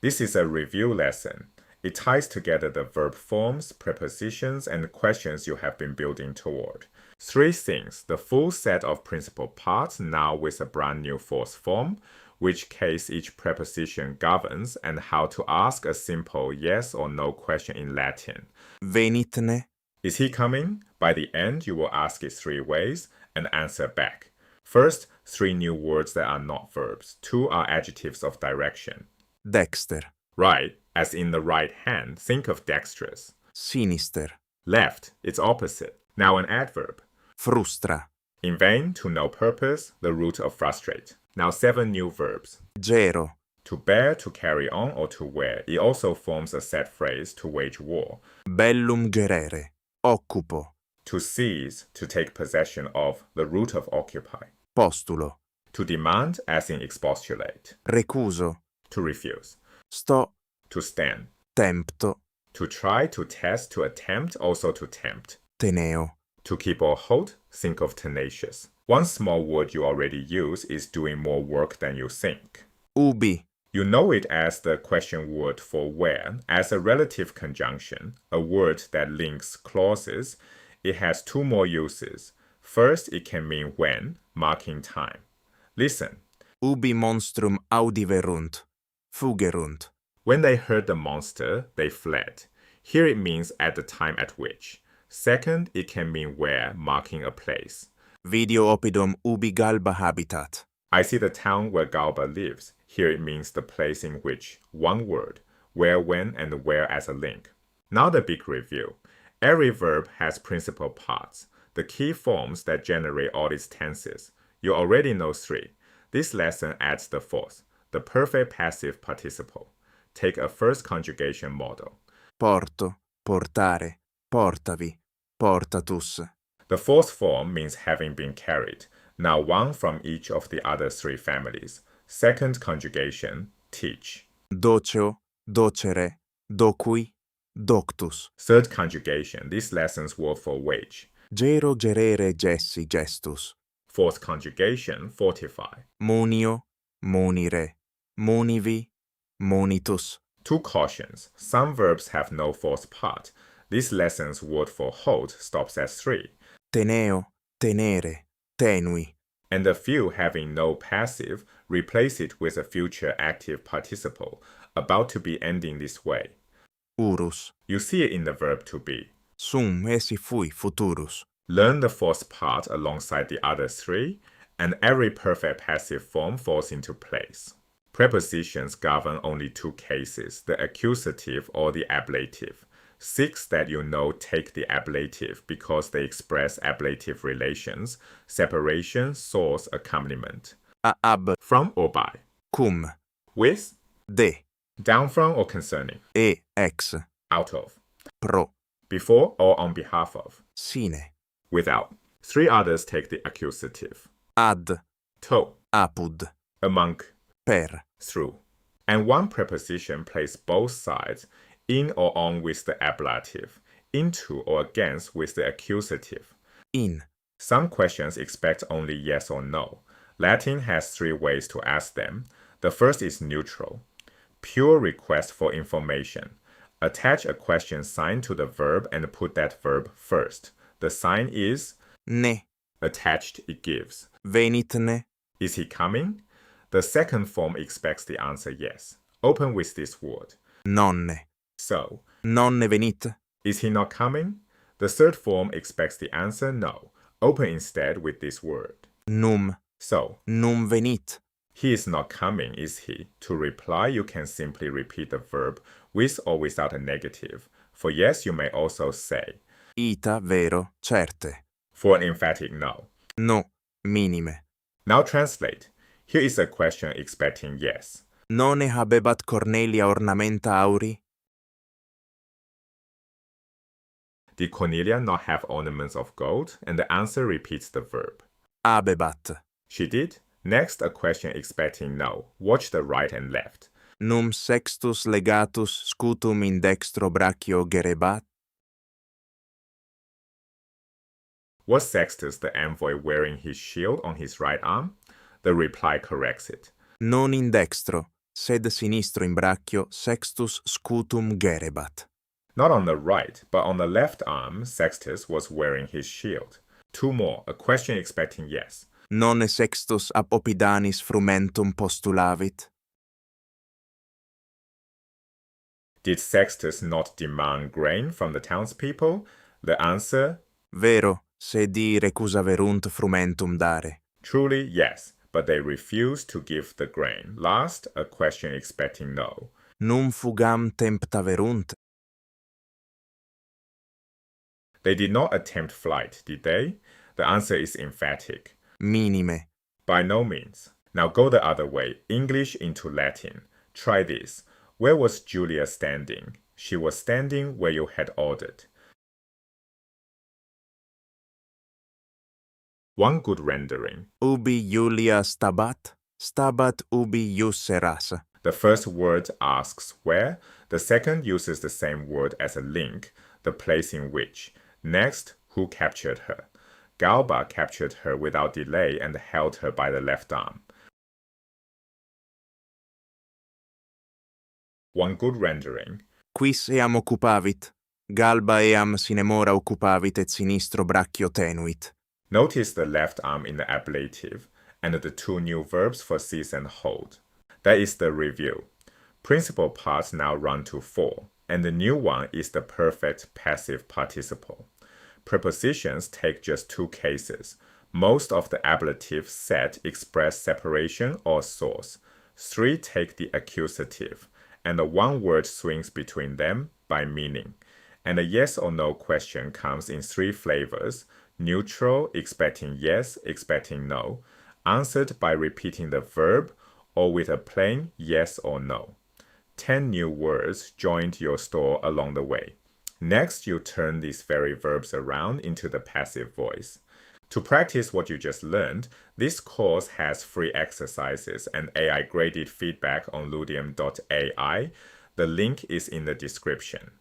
This is a review lesson. It ties together the verb forms, prepositions, and questions you have been building toward. 3 things: the full set of principal parts now with a brand new fourth form, which case each preposition governs, and how to ask a simple yes or no question in Latin. Venitne. Is he coming? By the end, you will ask it 3 ways and answer back. First, 3 new words that are not verbs. 2 are adjectives of direction. Dexter. Right, as in the right hand, think of dexterous. Sinister. Left, its opposite. Now an adverb. Frustra. In vain, to no purpose, the root of frustrate. Now 7 new verbs. Gero. To bear, to carry on, or to wear. It also forms a set phrase, to wage war. Bellum gerere. Occupo. To seize, to take possession of, the root of occupy. Postulo. To demand, as in expostulate. Recuso. To refuse. Sto. To stand. Tempto. To try, to test, to attempt, also to tempt. Teneo. To keep or hold, think of tenacious. One small word you already use is doing more work than you think. Ubi. You know it as the question word for where. As a relative conjunction, a word that links clauses, it has 2 more uses. First, it can mean when, marking time. Listen. Ubi monstrum audiverunt. Fugerunt. When they heard the monster, they fled. Here it means at the time at which. Second, it can mean where, marking a place. Video oppidum ubi galba habitat. I see the town where Galba lives. Here it means the place in which. One word. Where, when, and where as a link. Now the big review. Every verb has principal parts, the key forms that generate all its tenses. You already know 3. This lesson adds the 4th, the perfect passive participle. Take a first conjugation model. Porto. Portare. Portavi. Portatus. The 4th form means having been carried. Now one from each of the other 3 families. Second conjugation, teach. Doceo. Docere. Docui. Doctus. Third conjugation, this lesson's word for wage. Gero gerere gessi gestus. 4th conjugation, fortify. Munio. Munire. Munivi. Monitus. 2 cautions. Some verbs have no 4th part. This lesson's word for hold stops at 3. Teneo. Tenere. Tenui. And a few having no passive, replace it with a future active participle, about to be ending this way. Ūrus. You see it in the verb to be. Sum esse fui futurus. Learn the 4th part alongside the other 3, and every perfect passive form falls into place. Prepositions govern only 2 cases, the accusative or the ablative. 6 that you know take the ablative because they express ablative relations, separation, source, accompaniment. Ab. From or by. Cum. With. De. Down from or concerning. Ex. Out of. Pro. Before or on behalf of. Sine. Without. 3 others take the accusative. Ad. To. Apud. Among. Per. Through. And one preposition plays both sides, in or on with the ablative, into or against with the accusative. In. Some questions expect only yes or no. Latin has 3 ways to ask them. The first is neutral. Pure request for information. Attach a question sign to the verb and put that verb first. The sign is Ne. attached, it gives. Venitne. Is he coming? The second form expects the answer yes. Open with this word. Nonne. So, Nonne venit. is he not coming? The third form expects the answer no. Open instead with this word. Num. So, Num venit. he is not coming, is he? To reply, you can simply repeat the verb with or without a negative. For yes, you may also say. Ita vero certe. For an emphatic no. No. Minime. Now translate. Here is a question expecting yes. Nonne habebat Cornelia ornamenta auri? Did Cornelia not have ornaments of gold? And the answer repeats the verb. Habebat. She did. Next, a question expecting no. Watch the right and left. Num sextus legatus scutum in dextro brachio gerebat? Was Sextus the envoy wearing his shield on his right arm? The reply corrects it. Non in dextro, sed sinistro in brachio sextus scutum gerebat. Not on the right, but on the left arm, Sextus was wearing his shield. 2 more, a question expecting yes. Nonne sextus ab opidanis frumentum postulavit? Did Sextus not demand grain from the townspeople? The answer, Vero, se di recusaverunt frumentum dare. truly yes, but they refused to give the grain. Last, a question expecting no. Num fugam temptaverunt? They did not attempt flight, did they? The answer is emphatic. Minime. By no means. Now go the other way, English into Latin. Try this. Where was Julia standing? She was standing where you had ordered. One good rendering. Ubi Julia stabat? Stabat ubi ius eras. The first word asks where. The second uses the same word as a link, the place in which. Next, who captured her? Galba captured her without delay and held her by the left arm. One good rendering. Quis eam occupavit? Galba eam sinemora occupavit et sinistro brachio tenuit. Notice the left arm in the ablative and the 2 new verbs for seize and hold. That is the review. Principal parts now run to 4, and the new one is the perfect passive participle. Prepositions take just 2 cases. Most of the ablative set express separation or source. 3 take the accusative, and the 1 word swings between them by meaning. And a yes or no question comes in 3 flavors: neutral, expecting yes, expecting no, answered by repeating the verb, or with a plain yes or no. 10 new words joined your store along the way. Next, you turn these very verbs around into the passive voice. To practice what you just learned, this course has free exercises and AI-graded feedback on ludium.ai. The link is in the description.